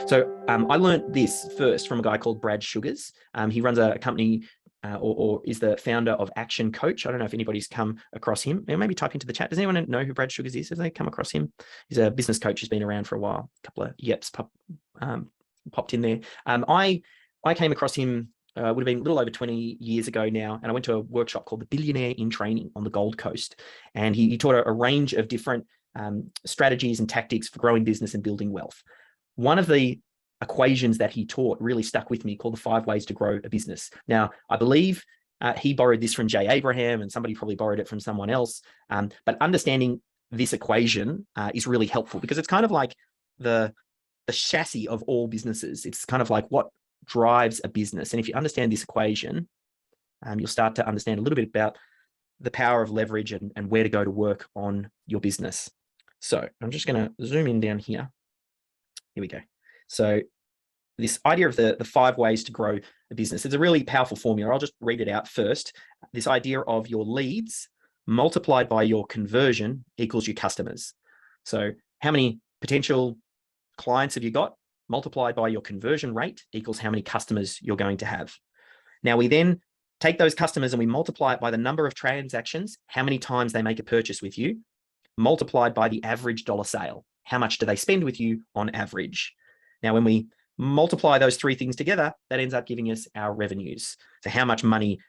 So I learned this first from a guy called Brad Sugars. He runs a company or is the founder of Action Coach. I don't know if anybody's come across him. Maybe type into the chat. Does anyone know who Brad Sugars is? Have they come across him? He's a business coach who's been around for a while. A couple of yeps popped in there. I came across him, would have been a little over 20 years ago now, and I went to a workshop called the Billionaire in Training on the Gold Coast. And he taught a range of different strategies and tactics for growing business and building wealth. One of the equations that he taught really stuck with me, called the 5 ways to grow a business. Now, I believe he borrowed this from Jay Abraham, and somebody probably borrowed it from someone else. But understanding this equation is really helpful, because it's kind of like the chassis of all businesses. It's kind of like what drives a business. And if you understand this equation, you'll start to understand a little bit about the power of leverage and where to go to work on your business. So I'm just going to zoom in down here. Here we go. So this idea of the 5 ways to grow a business, it's a really powerful formula. I'll just read it out first. This idea of your leads multiplied by your conversion equals your customers. So how many potential clients have you got? Multiplied by your conversion rate equals how many customers you're going to have. Now we then take those customers and we multiply it by the number of transactions, how many times they make a purchase with you, multiplied by the average dollar sale. How much do they spend with you on average? Now, when we multiply those 3 things together, that ends up giving us our revenues. So how much money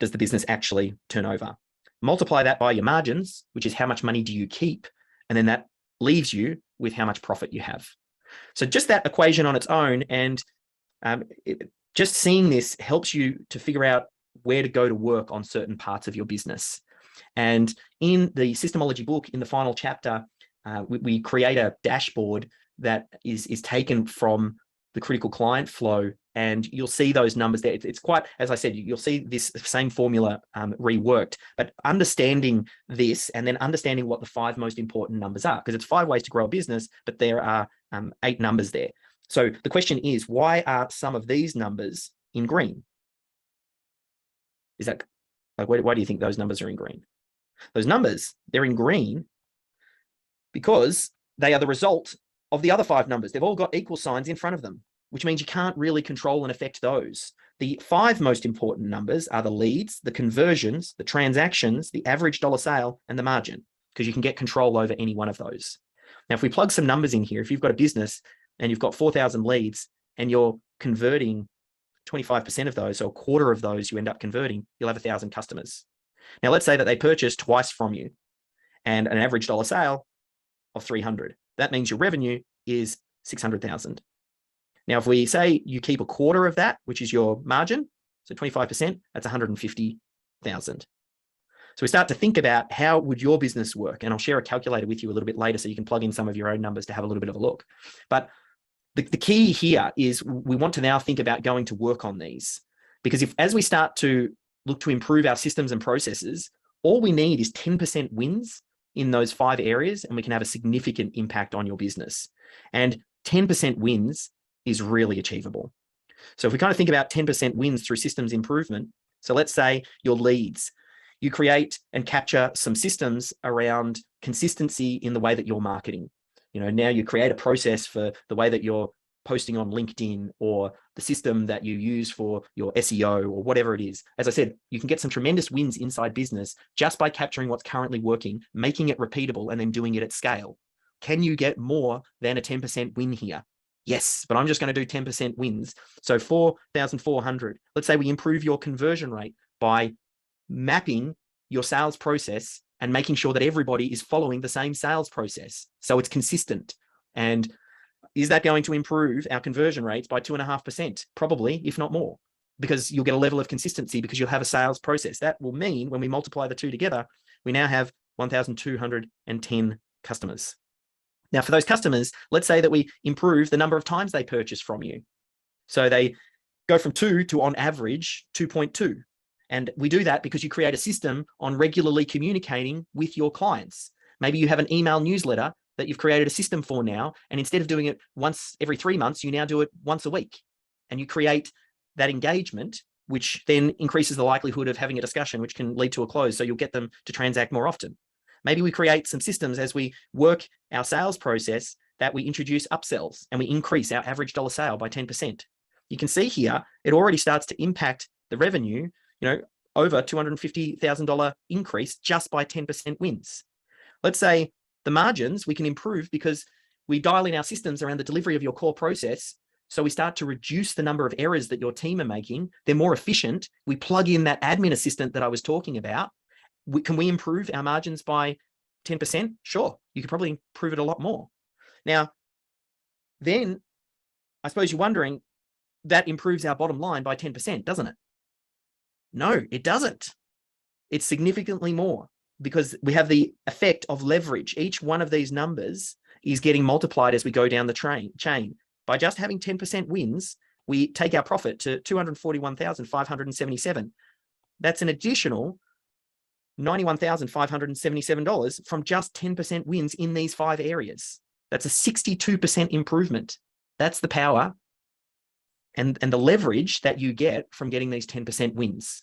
does the business actually turn over? Multiply that by your margins, which is how much money do you keep? And then that leaves you with how much profit you have. So just that equation on its own, and just seeing this helps you to figure out where to go to work on certain parts of your business. And in the Systemology book, in the final chapter, we create a dashboard that is taken from the critical client flow, and you'll see those numbers there. It's quite, as I said, you'll see this same formula reworked, but understanding this and then understanding what the 5 most important numbers are, because it's 5 ways to grow a business, but there are 8 numbers there. So the question is, why are some of these numbers in green? Is that like, why do you think those numbers are in green? Those numbers, they're in green because they are the result of the other 5 numbers. They've all got equal signs in front of them, which means you can't really control and affect those. The 5 most important numbers are the leads, the conversions, the transactions, the average dollar sale, and the margin, because you can get control over any one of those. Now, if we plug some numbers in here, if you've got a business and you've got 4,000 leads and you're converting 25% of those, so a quarter of those you end up converting, you'll have 1,000 customers. Now, let's say that they purchase twice from you and an average dollar sale of 300. That means your revenue is 600,000. Now, if we say you keep a quarter of that, which is your margin, so 25%, that's 150,000. So we start to think about how would your business work? And I'll share a calculator with you a little bit later so you can plug in some of your own numbers to have a little bit of a look. But the key here is we want to now think about going to work on these, because as we start to look to improve our systems and processes, all we need is 10% wins in those 5 areas, and we can have a significant impact on your business. And 10% wins is really achievable. So if we kind of think about 10% wins through systems improvement, so let's say your leads, you create and capture some systems around consistency in the way that you're marketing. Now you create a process for the way that you're posting on LinkedIn, or the system that you use for your SEO, or whatever it is. As I said, you can get some tremendous wins inside business just by capturing what's currently working, making it repeatable, and then doing it at scale. Can you get more than a 10% win here? Yes, but I'm just going to do 10% wins. So 4,400. Let's say we improve your conversion rate by mapping your sales process and making sure that everybody is following the same sales process, so it's consistent. And is that going to improve our conversion rates by 2.5%? Probably, if not more, because you'll get a level of consistency because you'll have a sales process. That will mean when we multiply the 2 together, we now have 1,210 customers. Now, for those customers, let's say that we improve the number of times they purchase from you. So they go from 2 to, on average, 2.2. And we do that because you create a system on regularly communicating with your clients. Maybe you have an email newsletter that you've created a system for now, and instead of doing it once every 3 months, you now do it once a week. And you create that engagement, which then increases the likelihood of having a discussion, which can lead to a close. So you'll get them to transact more often. Maybe we create some systems as we work our sales process that we introduce upsells and we increase our average dollar sale by 10%. You can see here, it already starts to impact the revenue, over $250,000 increase just by 10% wins. Let's say the margins we can improve because we dial in our systems around the delivery of your core process. So we start to reduce the number of errors that your team are making. They're more efficient. We plug in that admin assistant that I was talking about. Can we improve our margins by 10%? Sure. You could probably improve it a lot more. Now, then I suppose you're wondering, that improves our bottom line by 10%, doesn't it? No, it doesn't. It's significantly more because we have the effect of leverage. Each one of these numbers is getting multiplied as we go down the chain. By just having 10% wins, we take our profit to $241,577. That's an additional $91,577 from just 10% wins in these 5 areas. That's a 62% improvement. That's the power and the leverage that you get from getting these 10% wins.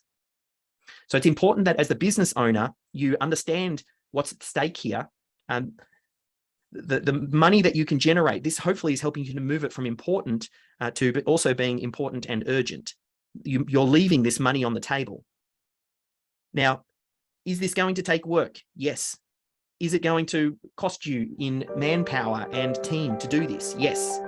So it's important that as the business owner, you understand what's at stake here. The money that you can generate, this hopefully is helping you to move it from important to but also being important and urgent. You're leaving this money on the table. Now, is this going to take work? Yes. Is it going to cost you in manpower and team to do this? Yes.